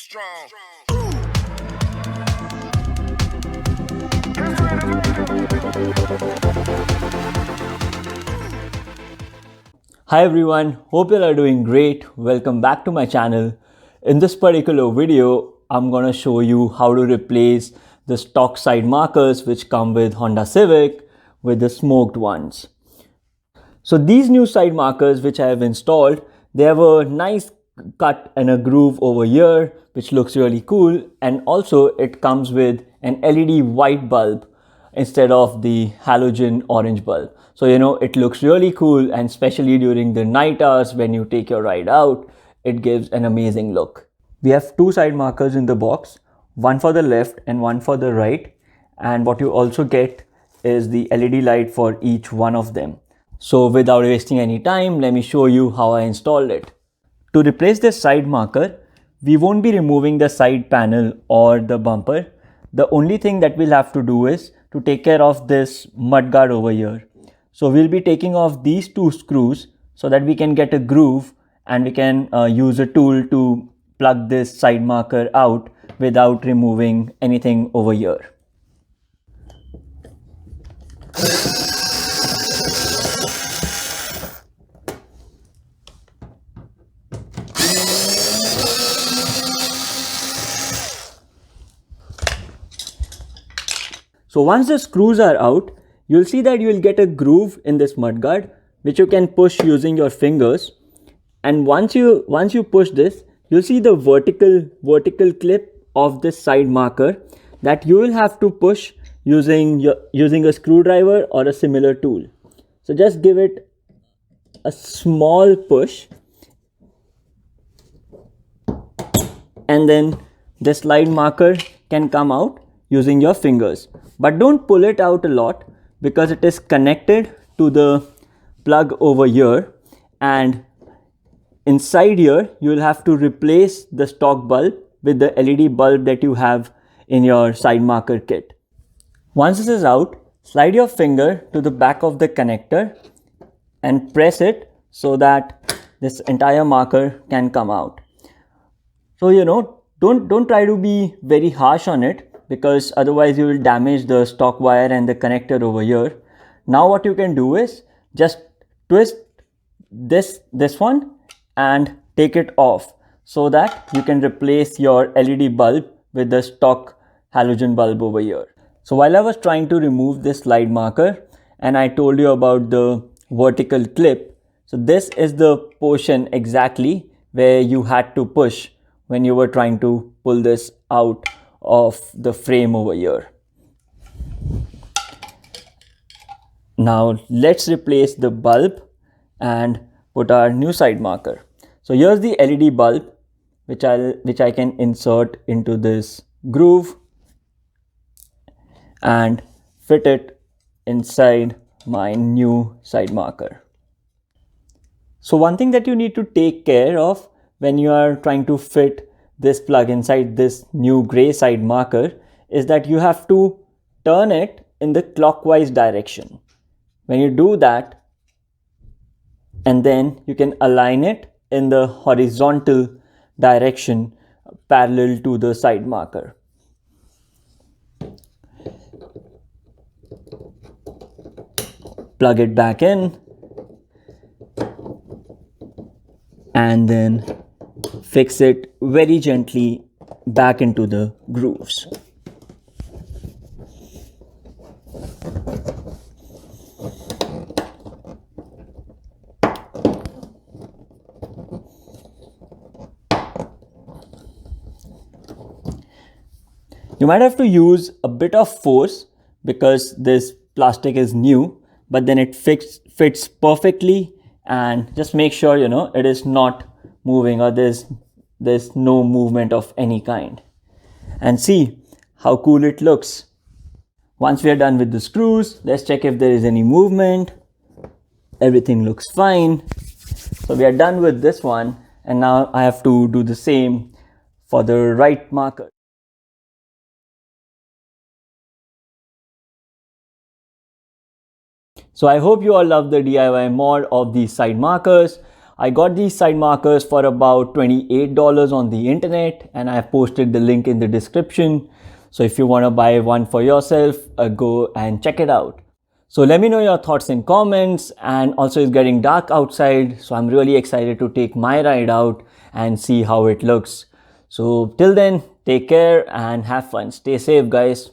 strong. Hi everyone, hope you are doing great. Welcome back to my channel. In this particular video, I'm gonna show you how to replace the stock side markers which come with Honda Civic with the smoked ones. So these new side markers which I have installed, they have a nice cut and a groove over here which looks really cool, and also it comes with an LED white bulb instead of the halogen orange bulb. So it looks really cool, and especially during the night hours when you take your ride out, it gives an amazing look. We have two side markers in the box, one for the left and one for the right, and what you also get is the LED light for each one of them. So without wasting any time, let me show you how I installed it. To replace this side marker, we won't be removing the side panel or the bumper. The only thing that we'll have to do is to take care of this mudguard over here. So we'll be taking off these two screws so that we can get a groove, and we can use a tool to plug this side marker out without removing anything over here. So once the screws are out, you'll see that you'll get a groove in this mudguard which you can push using your fingers. And once you push this, you'll see the vertical clip of this side marker that you will have to push using a screwdriver or a similar tool. So just give it a small push, and then the slide marker can come out using your fingers. But don't pull it out a lot because it is connected to the plug over here, and inside here you will have to replace the stock bulb with the LED bulb that you have in your side marker kit. Once this is out, slide your finger to the back of the connector and press it so that this entire marker can come out. So don't try to be very harsh on it, because otherwise you will damage the stock wire and the connector over here. Now what you can do is just twist this one and take it off so that you can replace your LED bulb with the stock halogen bulb over here. So while I was trying to remove this slide marker and I told you about the vertical clip, so this is the portion exactly where you had to push when you were trying to pull this out of the frame over here. Now let's replace the bulb and put our new side marker. So here's the LED bulb which I can insert into this groove and fit it inside my new side marker. So one thing that you need to take care of when you are trying to fit this plug inside this new gray side marker is that you have to turn it in the clockwise direction. When you do that, and then you can align it in the horizontal direction parallel to the side marker. Plug it back in and then fix it very gently back into the grooves. You might have to use a bit of force because this plastic is new, but then it fits perfectly, and just make sure it is not moving or there's no movement of any kind. And see how cool it looks. Once we are done with the screws, let's check if there is any movement. Everything looks fine. So we are done with this one, and now I have to do the same for the right marker. So I hope you all love the DIY mod of these side markers. I got these side markers for about $28 on the internet, and I have posted the link in the description. So if you want to buy one for yourself, go and check it out. So let me know your thoughts in comments. And also, it's getting dark outside, so I'm really excited to take my ride out and see how it looks. So till then, take care and have fun. Stay safe, guys.